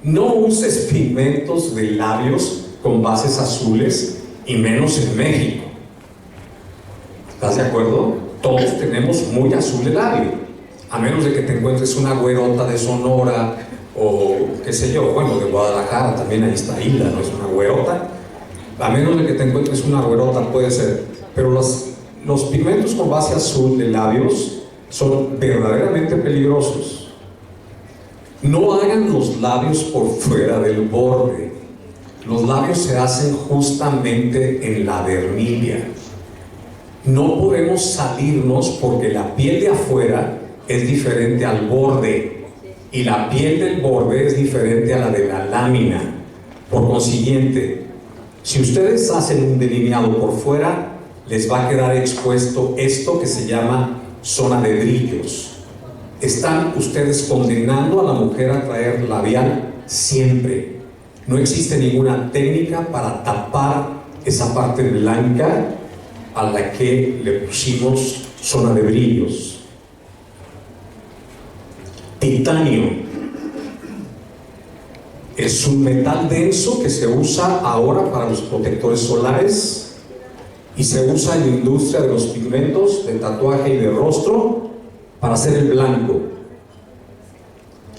no uses pigmentos de labios con bases azules, y menos en México. ¿Estás de acuerdo? Todos tenemos muy azul el labio, a menos de que te encuentres una güerota de Sonora o qué sé yo, bueno, de Guadalajara también, ahí está Hilda, no es una güerota. A menos de que te encuentres una güerota, puede ser, pero los pigmentos con base azul de labios son verdaderamente peligrosos. No hagan los labios por fuera del borde. Los labios se hacen justamente en la dermilia. No podemos salirnos porque la piel de afuera es diferente al borde y la piel del borde es diferente a la de la lámina. Por consiguiente, si ustedes hacen un delineado por fuera, les va a quedar expuesto esto que se llama zona de brillos. Están ustedes condenando a la mujer a traer labial siempre. No existe ninguna técnica para tapar esa parte blanca a la que le pusimos zona de brillos. Titanio es un metal denso que se usa ahora para los protectores solares y se usa en la industria de los pigmentos de tatuaje y de rostro para hacer el blanco.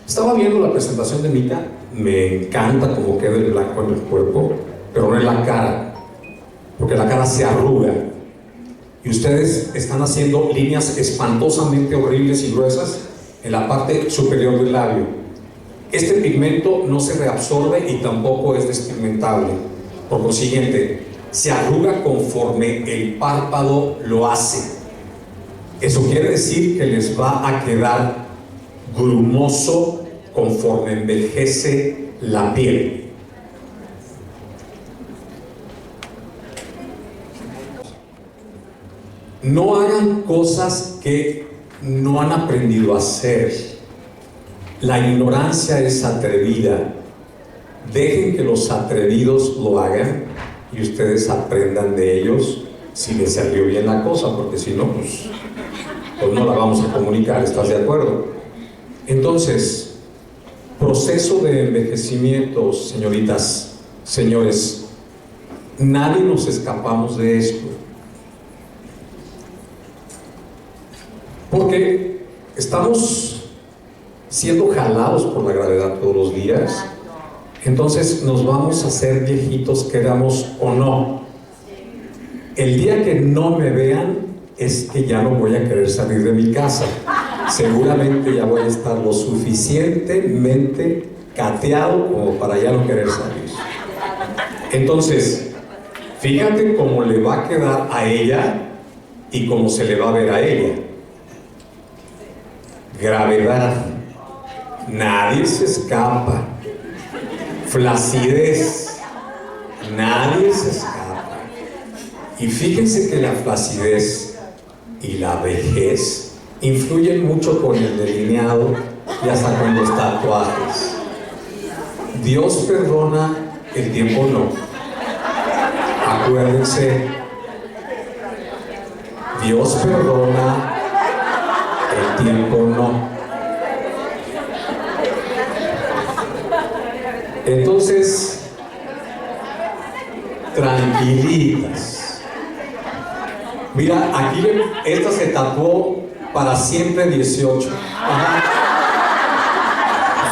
Estaba viendo la presentación de Mica, me encanta cómo queda el blanco en el cuerpo, pero no en la cara, porque la cara se arruga. Y ustedes están haciendo líneas espantosamente horribles y gruesas en la parte superior del labio. Este pigmento no se reabsorbe y tampoco es despigmentable. Por consiguiente, se arruga conforme el párpado lo hace. Eso quiere decir que les va a quedar grumoso conforme envejece la piel. No hagan cosas que no han aprendido a hacer. La ignorancia es atrevida. Dejen que los atrevidos lo hagan y ustedes aprendan de ellos si les salió bien la cosa, porque si no, pues no la vamos a comunicar. ¿Estás de acuerdo? Entonces, proceso de envejecimiento, señoritas, señores, nadie nos escapamos de esto. Porque estamos siendo jalados por la gravedad todos los días. Entonces nos vamos a hacer viejitos, queramos o no. El día que no me vean es que ya no voy a querer salir de mi casa. Seguramente ya voy a estar lo suficientemente cateado como para ya no querer salir. Entonces, fíjate cómo le va a quedar a ella y cómo se le va a ver a ella. Gravedad, nadie se escapa. Flacidez, nadie se escapa. Y fíjense que la flacidez y la vejez influyen mucho con el delineado y hasta con los tatuajes. Dios perdona, el tiempo no. Acuérdense, Dios perdona, el tiempo no. Entonces, tranquilitas. Mira, aquí esta se tatuó para siempre 18. Ajá.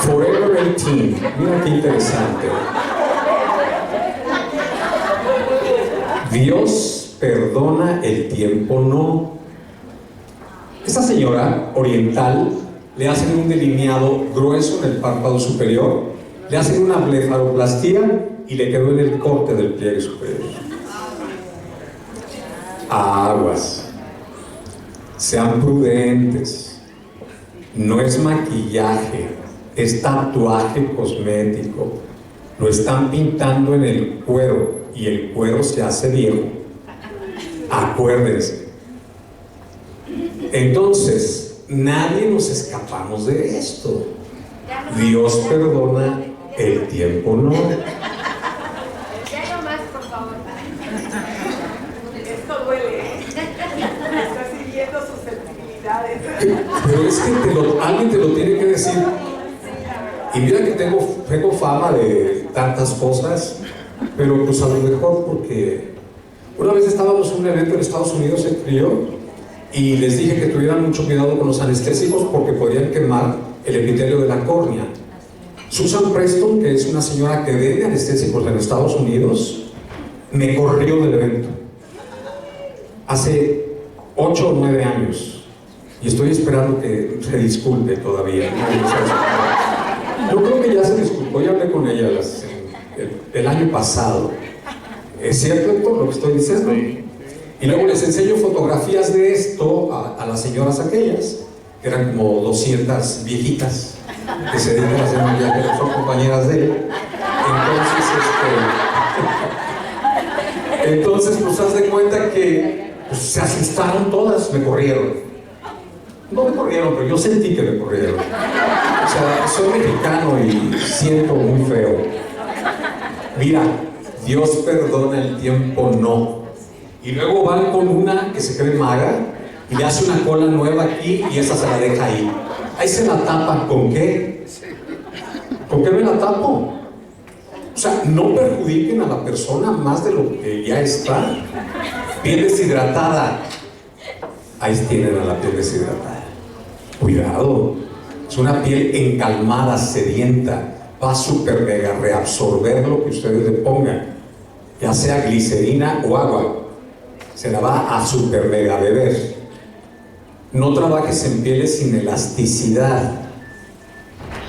Forever 18. Mira qué interesante. Dios perdona, el tiempo no. Esta señora oriental le hacen un delineado grueso en el párpado superior, le hacen una blefaroplastía y le quedó en el corte del pliegue superior. Aguas, sean prudentes. No es maquillaje, es tatuaje cosmético. Lo están pintando en el cuero y el cuero se hace viejo. Acuérdense. Entonces, nadie nos escapamos de esto. Dios perdona, el tiempo no. Ya no más, por favor. Esto duele. Está siguiendo susceptibilidades. Pero es que alguien te lo tiene que decir. Y mira que tengo fama de tantas cosas, pero pues a lo mejor porque una vez estábamos en un evento en Estados Unidos en frío y les dije que tuvieran mucho cuidado con los anestésicos porque podrían quemar el epitelio de la córnea. Susan Preston, que es una señora que vende anestésicos en Estados Unidos, me corrió del evento hace 8 o 9 años y estoy esperando que se disculpe todavía. Yo creo que ya se disculpó, ya hablé con ella el año pasado. ¿Es cierto esto lo que estoy diciendo? Y luego les enseño fotografías de esto a las señoras aquellas, que eran como 200 viejitas que se dedican a hacer maquillaje, que son compañeras de él. Entonces pues haz de cuenta que pues, se asustaron todas, me corrieron. No me corrieron, pero yo sentí que me corrieron. O sea, soy mexicano y siento muy feo. Mira, Dios perdona, el tiempo no. Y luego van con una que se cree maga y le hace una cola nueva aquí y esa se la deja ahí. Ahí se la tapa. ¿Con qué? ¿Con qué me la tapo? O sea, no perjudiquen a la persona más de lo que ya está. Piel deshidratada. Ahí tienen a la piel deshidratada. Cuidado. Es una piel encalmada, sedienta. Va a super mega reabsorber lo que ustedes le pongan, ya sea glicerina o agua. Se la va a super mega beber. No trabajes en pieles sin elasticidad.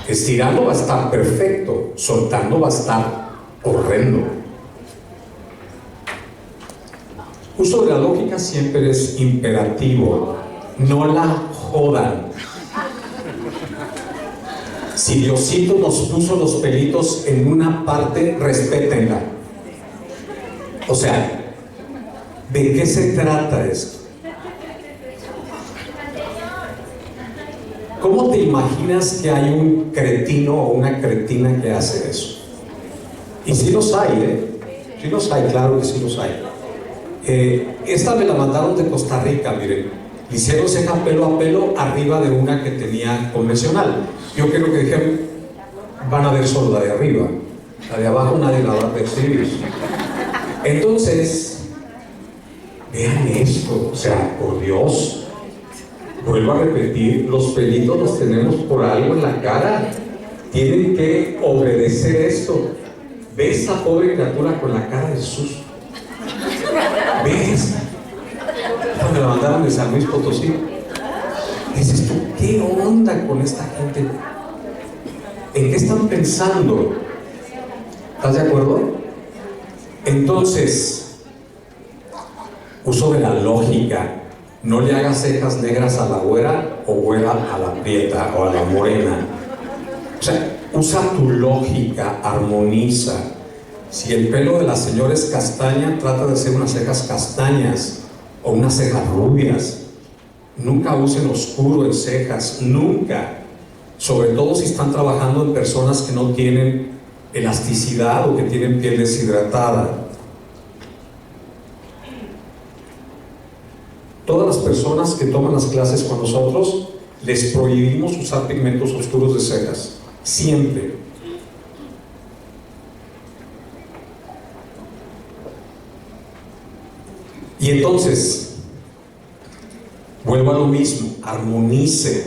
Estirando va a estar perfecto, soltando va a estar horrendo. Uso de la lógica siempre es imperativo. No la jodan. Si Diosito nos puso los pelitos en una parte, respétenla. O sea, ¿de qué se trata esto? ¿Cómo te imaginas que hay un cretino o una cretina que hace eso? Y sí los hay, ¿eh? Sí los hay, claro que sí los hay. Esta me la mandaron de Costa Rica, miren. Le hicieron ceja pelo a pelo arriba de una que tenía convencional. Yo creo que dijeron, van a ver solo la de arriba. La de abajo nadie la va a percibir. Entonces, vean esto, o sea, por Dios. Vuelvo a repetir, los pelitos los tenemos por algo en la cara. Tienen que obedecer esto. ¿Ves esa pobre criatura con la cara de susto? ¿Ves? Me la mandaron de San Luis Potosí. Dices tú, ¿qué onda con esta gente? ¿En qué están pensando? ¿Estás de acuerdo? Entonces, uso de la lógica. No le hagas cejas negras a la güera o güera a la prieta o a la morena. O sea, usa tu lógica, armoniza. Si el pelo de la señora es castaña, trata de hacer unas cejas castañas o unas cejas rubias. Nunca usen oscuro en cejas, nunca. Sobre todo si están trabajando en personas que no tienen elasticidad o que tienen piel deshidratada. Todas las personas que toman las clases con nosotros, les prohibimos usar pigmentos oscuros de cejas. Siempre. Y entonces, vuelvo a lo mismo, armonice.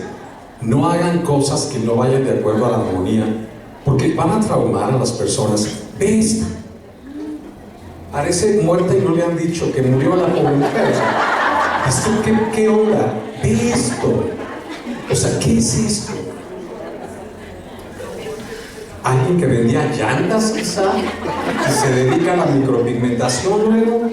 No hagan cosas que no vayan de acuerdo a la armonía, porque van a traumar a las personas. Ve esta. Parece muerta y no le han dicho que murió a la pobre mujer. ¿Esto qué onda? Ve esto. O sea, ¿qué es esto? ¿Alguien que vendía llantas quizá? ¿Que se dedica a la micropigmentación luego?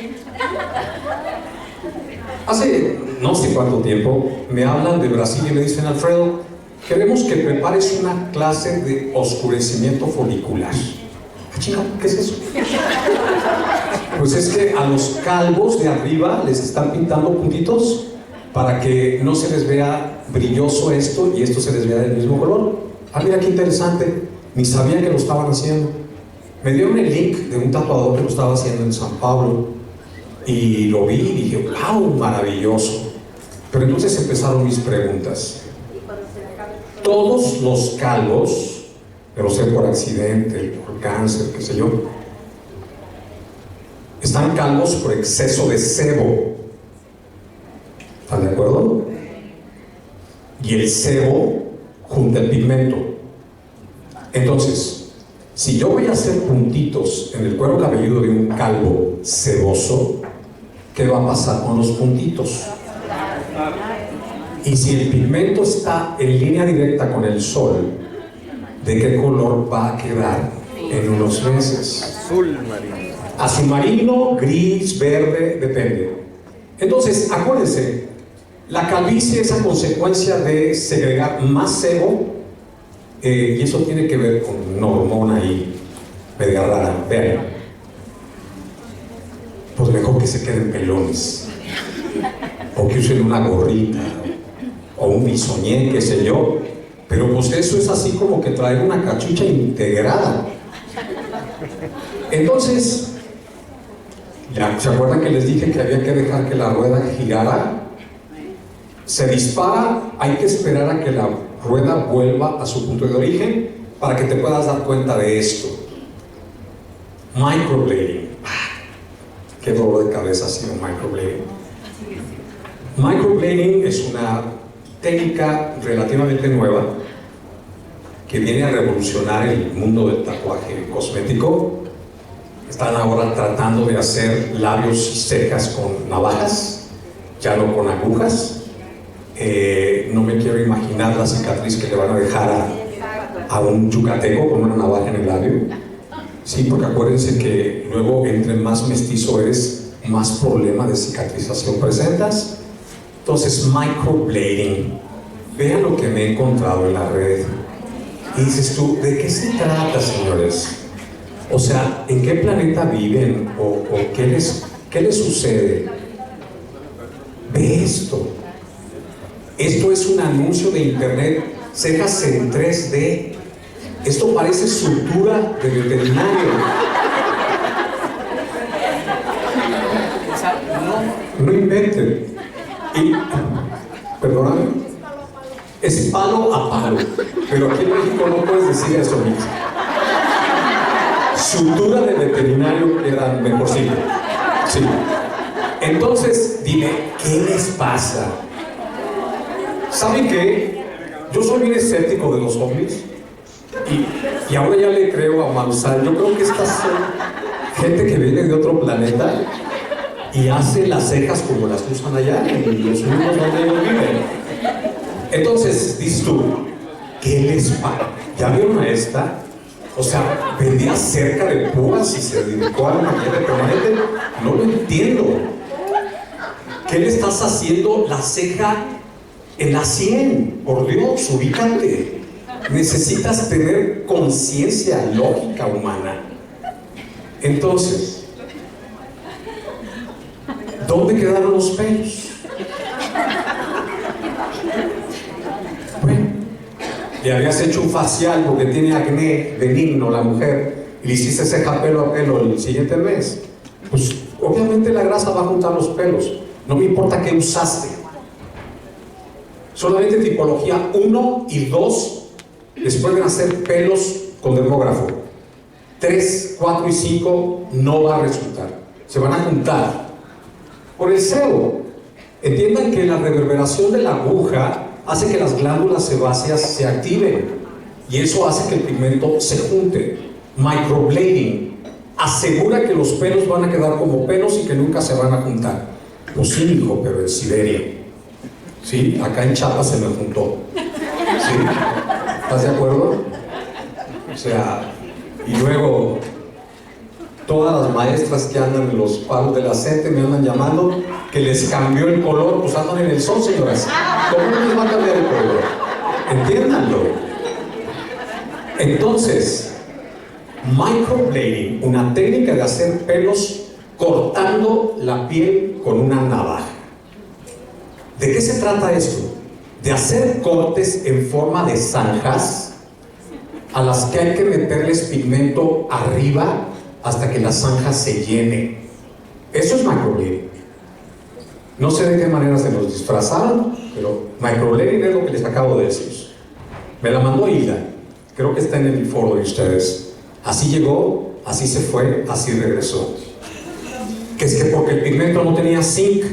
Hace no sé cuánto tiempo me hablan de Brasil y me dicen, Alfredo, queremos que prepares una clase de oscurecimiento folicular. ¿Qué es eso? Pues es que a los calvos de arriba les están pintando puntitos para que no se les vea brilloso esto y esto se les vea del mismo color. Ah, mira qué interesante, ni sabía que lo estaban haciendo. Me dieron el link de un tatuador que lo estaba haciendo en San Pablo y lo vi y dije, wow, maravilloso. Pero entonces empezaron mis preguntas. Todos los calvos, pero sé por accidente, por cáncer, qué sé yo, están calvos por exceso de sebo. ¿Están de acuerdo? Y el sebo junta el pigmento. Entonces, si yo voy a hacer puntitos en el cuero cabelludo de un calvo seboso, ¿qué va a pasar con los puntitos? Y si el pigmento está en línea directa con el sol, ¿de qué color va a quedar en unos meses? Azul marino. Azul marino, gris, verde, depende. Entonces, acuérdense, la calvicie es a consecuencia de segregar más sebo, y eso tiene que ver con una hormona ahí media rara. Vean, pues mejor que se queden pelones, o que usen una gorrita, o un bisoñé, qué sé yo. Pero pues eso es así como que traer una cachucha integrada. Entonces, ya, ¿se acuerdan que les dije que había que dejar que la rueda girara? Se dispara, hay que esperar a que la rueda vuelva a su punto de origen para que te puedas dar cuenta de esto. Microblading. Qué dolor de cabeza ha sido microblading. Microblading es una técnica relativamente nueva que viene a revolucionar el mundo del tatuaje cosmético. Están ahora tratando de hacer labios y cejas con navajas, ya no con agujas. No me quiero imaginar la cicatriz que le van a dejar a un yucateco con una navaja en el labio. Sí, porque acuérdense que luego, entre más mestizo eres, más problema de cicatrización presentas. Entonces, microblading. Vean lo que me he encontrado en la red. Y dices tú, ¿de qué se trata, señores? O sea, ¿en qué planeta viven? ¿O qué les sucede? Ve esto. Esto es un anuncio de internet, cejas en 3D. Esto parece sutura de veterinario. No inventen. Y, perdóname, es palo a palo. Pero aquí en México no puedes decir eso mismo. Sutura de veterinario queda mejorcito. Sí. Entonces, dime, ¿qué les pasa? ¿Saben qué? Yo soy bien escéptico de los ovnis. Y ahora ya le creo a Maussan. Yo creo que estas son gente que viene de otro planeta y hace las cejas como las usan allá en los mundos donde ellos viven. Entonces, dices tú, ¿qué les pasa? ¿Ya vieron a esta? O sea, vendía cerca de púas y se dedicó a la maqueta permanente. No lo entiendo. ¿Qué le estás haciendo la ceja en la 100? Por Dios, ubícate. Necesitas tener conciencia lógica humana. Entonces, ¿dónde quedaron los pelos? Bueno, le habías hecho un facial porque tiene acné benigno la mujer y le hiciste ceja pelo a pelo el siguiente mes. Pues obviamente la grasa va a juntar los pelos. No me importa qué usaste. Solamente tipología 1 y 2 les pueden hacer pelos con dermógrafo. 3, 4 y 5 no va a resultar. Se van a juntar. Por el sebo, entiendan que la reverberación de la aguja hace que las glándulas sebáceas se activen y eso hace que el pigmento se junte. Microblading asegura que los pelos van a quedar como pelos y que nunca se van a juntar. Pues sí, hijo, pero en Siberia. Sí, acá en Chiapas se me juntó. ¿Sí? ¿Estás de acuerdo? O sea, y luego todas las maestras que andan en los palos de la CETE me andan llamando que les cambió el color, pues andan en el sol, señoras. ¿Cómo no les va a cambiar el color? Entiéndanlo. Entonces, microblading, una técnica de hacer pelos cortando la piel con una navaja. ¿De qué se trata esto? De hacer cortes en forma de zanjas a las que hay que meterles pigmento arriba hasta que la zanja se llene. Eso es microblading. No sé de qué manera se nos disfrazaron, pero microblading es lo que les acabo de decir. Me la mandó Hilda, creo que está en el foro de ustedes. Así llegó, así se fue, así regresó. Que es que porque el pigmento no tenía zinc,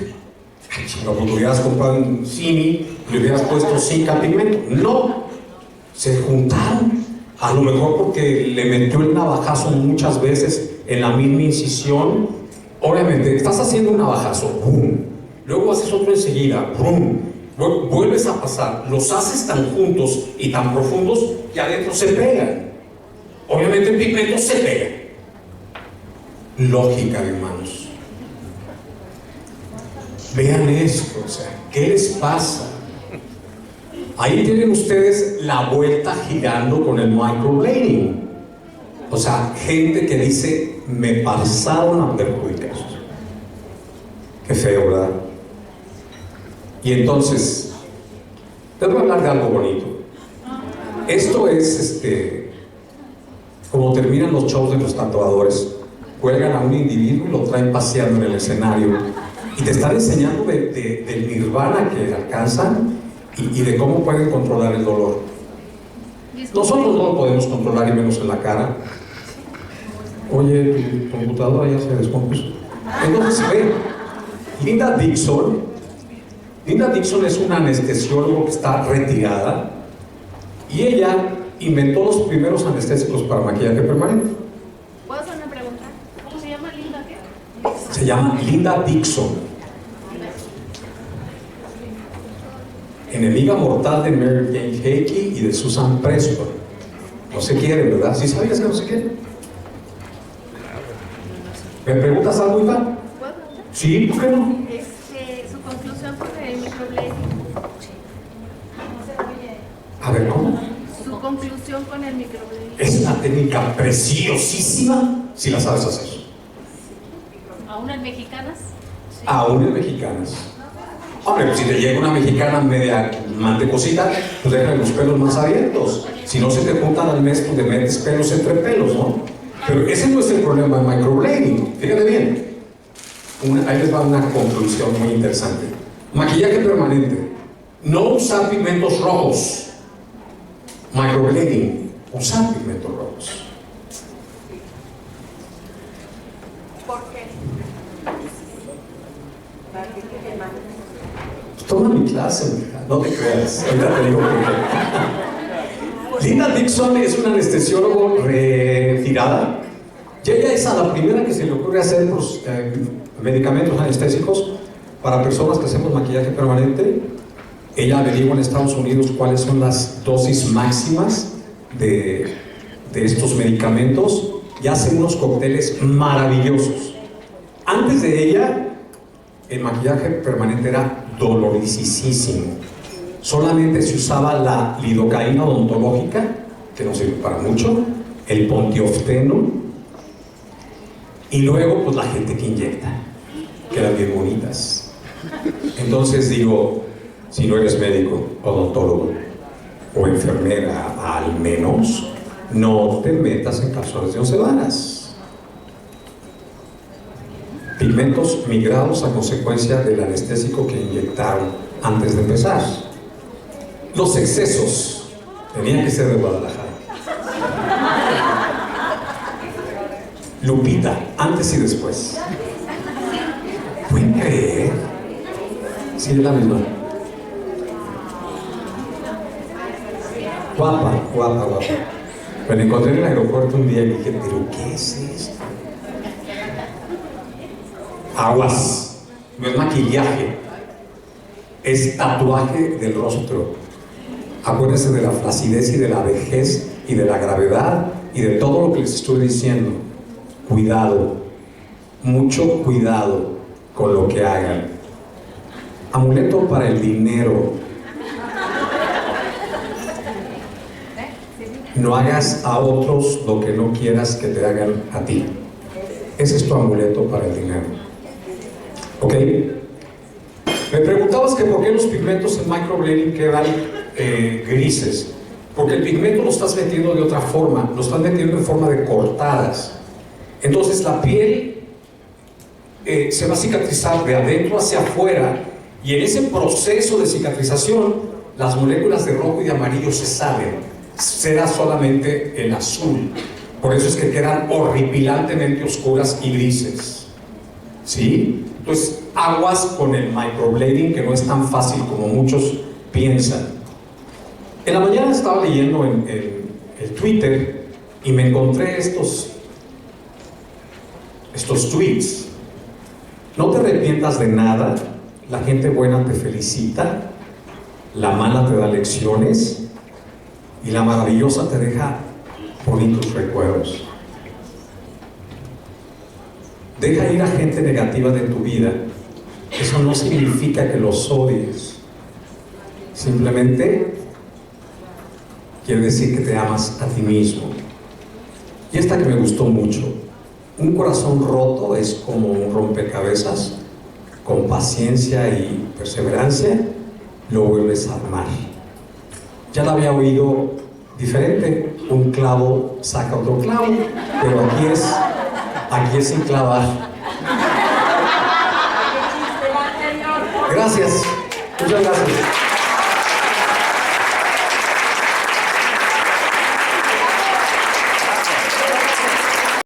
no, pues hubieras comprado un Cini y le hubieras puesto zinc al pigmento. No, se juntaron. A lo mejor porque le metió el navajazo muchas veces en la misma incisión. Obviamente, estás haciendo un navajazo, ¡pum! Luego haces otro enseguida, ¡pum! Vuelves a pasar, los haces tan juntos y tan profundos que adentro se pegan. Obviamente el pigmento se pega. Lógica, hermanos. Vean esto, o sea, ¿qué les pasa? Ahí tienen ustedes la vuelta girando con el microblading. O sea, gente que dice, me pasaron a perjudicar. Qué feo, ¿verdad? Y entonces, les voy a hablar de algo bonito. Esto es, como terminan los shows de los tatuadores. Cuelgan a un individuo y lo traen paseando en el escenario. Y te están enseñando del nirvana que alcanzan y de cómo pueden controlar el dolor. Nosotros no lo podemos controlar y menos en la cara. Oye, tu computadora ya se descompuso. Entonces, ve, Linda Dixon es una anestesióloga que está retirada y ella inventó los primeros anestésicos para maquillaje permanente. ¿Puedo hacer una pregunta? ¿Cómo se llama? ¿Linda qué? Se llama Linda Dixon. Enemiga mortal de Mary Jane Hickey y de Susan Preston. No se quieren, ¿verdad? ¿Sí sabías que no se quieren? ¿Me preguntas algo, Iván? ¿Puedo preguntar? Sí, ¿por qué no? Su conclusión sobre el microblading. A ver, ¿cómo? Su conclusión con el microblading. Es una técnica preciosísima si la sabes hacer. ¿Aún en mexicanas? Aún en mexicanas. Hombre, pues si te llega una mexicana media mantecosita, pues déjale los pelos más abiertos. Si no se te juntan al mes, pues te metes pelos entre pelos, ¿no? Pero ese no es el problema del microblading. Fíjate bien. Ahí les va una conclusión muy interesante. Maquillaje permanente. No usar pigmentos rojos. Microblading. Usar pigmentos rojos. ¿Por qué? Toma mi clase, mija. No te creas. Ahorita te digo por qué. Linda Dixon es una anestesiólogo retirada. Y ella es a la primera que se le ocurre hacer pues, medicamentos anestésicos para personas que hacemos maquillaje permanente. Ella averigua en Estados Unidos cuáles son las dosis máximas de estos medicamentos y hace unos cócteles maravillosos. Antes de ella, el maquillaje permanente era dolorosísimo. Solamente se usaba la lidocaína odontológica, que no sirve para mucho, el pontiofeno, y luego pues la gente que inyecta, que eran bien bonitas. Entonces digo, si no eres médico, odontólogo o enfermera, al menos no te metas en calzones de 11 varas. Pigmentos migrados a consecuencia del anestésico que inyectaron antes de empezar. Los excesos tenían que ser de Guadalajara. Lupita, antes y después. ¿Pueden creer? Sí, es la misma. Guapa, guapa, guapa. Me encontré en el aeropuerto un día y dije, ¿pero qué es esto? Aguas, no es maquillaje, es tatuaje del rostro. Acuérdense de la flacidez y de la vejez y de la gravedad y de todo lo que les estoy diciendo. Cuidado, mucho cuidado con lo que hagan. Amuleto para el dinero. No hagas a otros lo que no quieras que te hagan a ti. Ese es tu amuleto para el dinero. ¿Ok? Me preguntabas que por qué los pigmentos en microblading quedan grises. Porque el pigmento lo estás metiendo de otra forma, lo estás metiendo en forma de cortadas. Entonces la piel se va a cicatrizar de adentro hacia afuera, y en ese proceso de cicatrización las moléculas de rojo y de amarillo se salen, será solamente el azul. Por eso es que quedan horripilantemente oscuras y grises. ¿Sí? Entonces, aguas con el microblading, que no es tan fácil como muchos piensan. En la mañana estaba leyendo en el Twitter y me encontré estos tweets. No te arrepientas de nada, la gente buena te felicita, la mala te da lecciones y la maravillosa te deja bonitos recuerdos. Deja ir a gente negativa de tu vida. Eso no significa que los odies. Simplemente quiere decir que te amas a ti mismo. Y esta que me gustó mucho. Un corazón roto es como un rompecabezas. Con paciencia y perseverancia lo vuelves a armar. Ya la había oído diferente. Un clavo saca otro clavo, pero aquí es sin clavar. Gracias, muchas gracias.